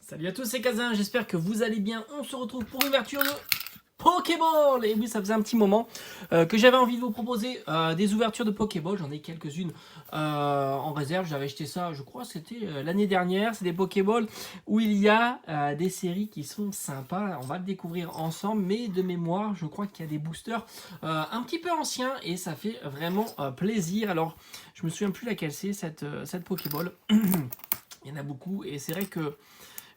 Salut à tous, c'est Kazin, j'espère que vous allez bien. On se retrouve pour l'ouverture de Pokéball. Et oui, ça faisait un petit moment que j'avais envie de vous proposer des ouvertures de Pokéball. J'en ai quelques-unes en réserve. J'avais acheté ça, je crois, c'était l'année dernière. C'est des Pokéball où il y a des séries qui sont sympas. On va le découvrir ensemble, mais de mémoire, je crois qu'il y a des boosters un petit peu anciens et ça fait vraiment plaisir. Alors, je me souviens plus laquelle c'est cette Pokéball. Il y en a beaucoup et c'est vrai que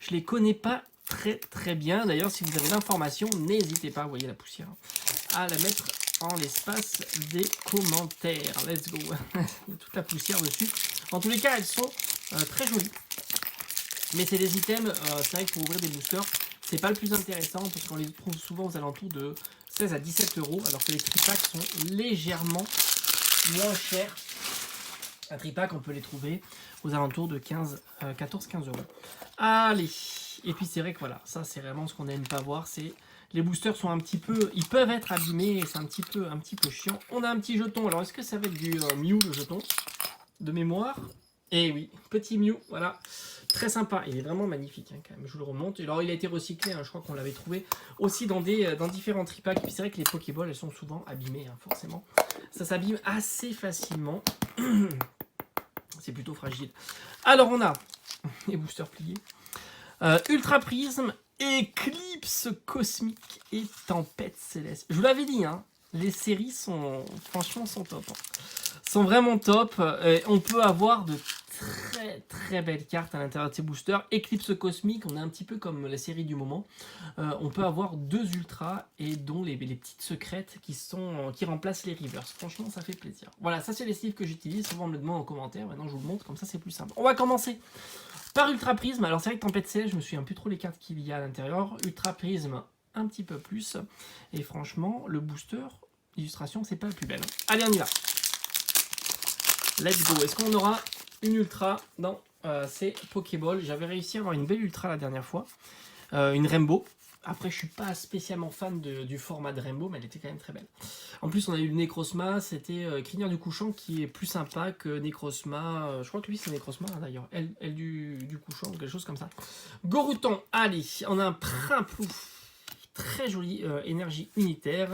je les connais pas très bien. D'ailleurs, si vous avez l'information, n'hésitez pas, vous voyez la poussière, à la mettre en l'espace des commentaires. Let's go. Il y a toute la poussière dessus. En tous les cas, elles sont très jolies. Mais c'est des items, c'est vrai que pour ouvrir des boosters, c'est pas le plus intéressant parce qu'on les trouve souvent aux alentours de 16 à 17 €, alors que les tripacks sont légèrement moins chers. Un tripack, on peut les trouver aux alentours de 14-15 €. Allez, et puis c'est vrai que voilà, ça c'est vraiment ce qu'on n'aime pas voir, c'est les boosters sont un petit peu, ils peuvent être abîmés et c'est un petit peu chiant. On a un petit jeton, alors est-ce que ça va être du Mew le jeton de mémoire? Eh oui, petit Mew, voilà, très sympa, il est vraiment magnifique hein, quand même, je vous le remonte. Alors il a été recyclé, hein, je crois qu'on l'avait trouvé aussi dans différents tripacks. Et puis c'est vrai que les Pokéballs elles sont souvent abîmées, hein, forcément, ça s'abîme assez facilement. C'est plutôt fragile. Alors on a les boosters pliés, Ultra Prisme, Éclipse Cosmique et Tempête Céleste. Je vous l'avais dit, hein, les séries sont franchement top. Hein. Sont vraiment top. On peut avoir de très belles cartes à l'intérieur de ces boosters. Éclipse Cosmique, on est un petit peu comme la série du moment. On peut avoir 2 ultras et dont les petites secrètes qui remplacent les reverse. Franchement, ça fait plaisir. Voilà, ça c'est les sleeves que j'utilise. Souvent on me le demande en commentaire. Maintenant je vous le montre, comme ça c'est plus simple. On va commencer par Ultra Prisme. Alors c'est vrai que Tempête Céleste, je me souviens plus trop les cartes qu'il y a à l'intérieur. Ultra Prisme, un petit peu plus. Et franchement, le booster, l'illustration, c'est pas la plus belle. Allez, on y va. Let's go. Est-ce qu'on aura une ultra dans ces Pokéball? J'avais réussi à avoir une belle ultra la dernière fois. Une Rainbow. Après, je suis pas spécialement fan du format de Rainbow, mais elle était quand même très belle. En plus, on a eu le Necrozma. C'était Crinière du Couchant qui est plus sympa que Necrozma. Je crois que lui, c'est Necrozma hein, d'ailleurs. Elle du Couchant ou quelque chose comme ça. Gorouton. Allez, on a un Primplouf. Très joli. Énergie unitaire.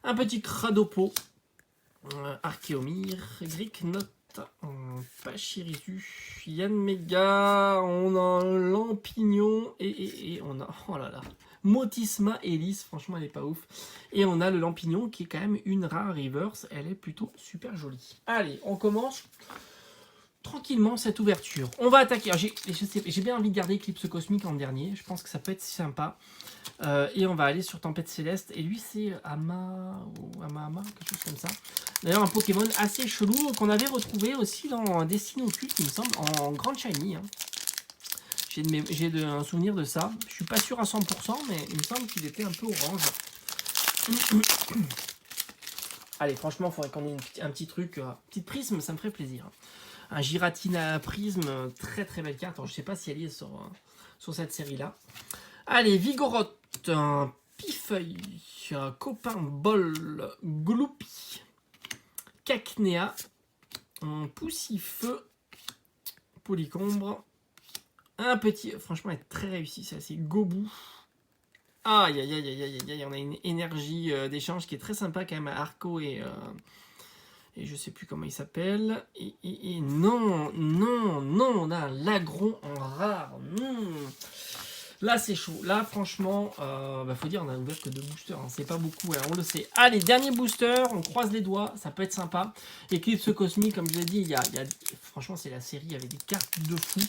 Un petit Cradopo. Archéomir, Gricknot, Pachirisu, Yanmega, on a Lampignon et on a, oh là là, Motisma Hélice, franchement elle est pas ouf. Et on a le Lampignon qui est quand même une rare reverse, elle est plutôt super jolie. Allez, on commence tranquillement cette ouverture. On va attaquer, j'ai bien envie de garder Éclipse Cosmique en dernier, je pense que ça peut être sympa. Et on va aller sur Tempête Céleste. Et lui, c'est Ama ou Ama, quelque chose comme ça. D'ailleurs, un Pokémon assez chelou qu'on avait retrouvé aussi dans Destin Occulte, il me semble, en Grande Shiny. Hein. J'ai un souvenir de ça. Je suis pas sûr à 100%, mais il me semble qu'il était un peu orange. Allez, franchement, il faudrait qu'on ait un petit truc. Petite prisme, ça me ferait plaisir. Un Giratina Prisme, très belle carte. Alors, je sais pas si elle est sur cette série-là. Allez, Vigoroth, un Pifeuille, Copain Bol, Gloupi, Cacnea, un Poussifeu, Polycombre, un petit, franchement, elle est très réussie, ça, c'est Gobou. Aïe, on a une énergie d'échange qui est très sympa quand même à Arco et je sais plus comment il s'appelle. Et non, on a un Lagron en rare, non. Là c'est chaud, là franchement, faut dire on a ouvert que 2 boosters, hein. C'est pas beaucoup, hein, on le sait. Allez, dernier booster, on croise les doigts, ça peut être sympa. Éclipse Cosmique, comme je l'ai dit, franchement c'est la série avec des cartes de fou.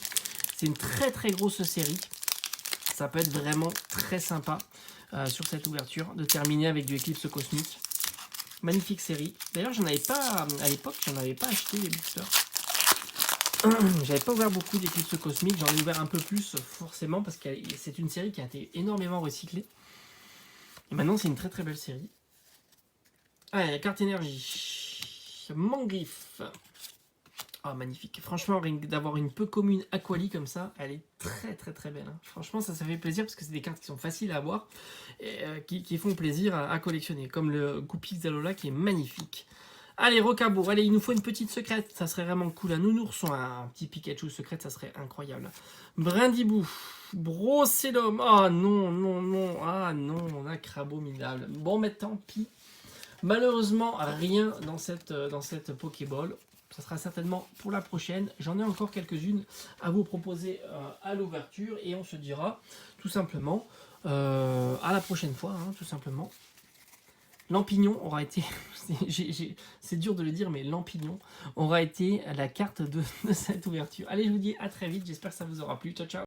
C'est une très grosse série. Ça peut être vraiment très sympa sur cette ouverture, de terminer avec du Éclipse Cosmique. Magnifique série. D'ailleurs j'en avais pas, à l'époque j'en avais pas acheté les boosters. J'avais pas ouvert beaucoup d'Éclipse Cosmique, j'en ai ouvert un peu plus forcément parce que c'est une série qui a été énormément recyclée. Et maintenant c'est une très belle série. Ah, la carte énergie. Mangriffe. Ah, magnifique. Franchement, d'avoir une peu commune Aquali comme ça, elle est très belle. Hein. Franchement, ça fait plaisir parce que c'est des cartes qui sont faciles à avoir et qui font plaisir à collectionner. Comme le Goupix Zalola qui est magnifique. Allez, Rocabour, allez, il nous faut une petite secrète, ça serait vraiment cool. Un nounours, un petit Pikachu secrète, ça serait incroyable. Brindibou, Brocellum. Ah non, non, non. Ah non, on a Crabo minable. Bon, mais tant pis. Malheureusement, rien dans cette Pokéball. Ça sera certainement pour la prochaine. J'en ai encore quelques-unes à vous proposer à l'ouverture. Et on se dira tout simplement à la prochaine fois, hein, tout simplement. Lampignon aura été, c'est dur de le dire, mais Lampignon aura été la carte de cette ouverture. Allez, je vous dis à très vite. J'espère que ça vous aura plu. Ciao, ciao.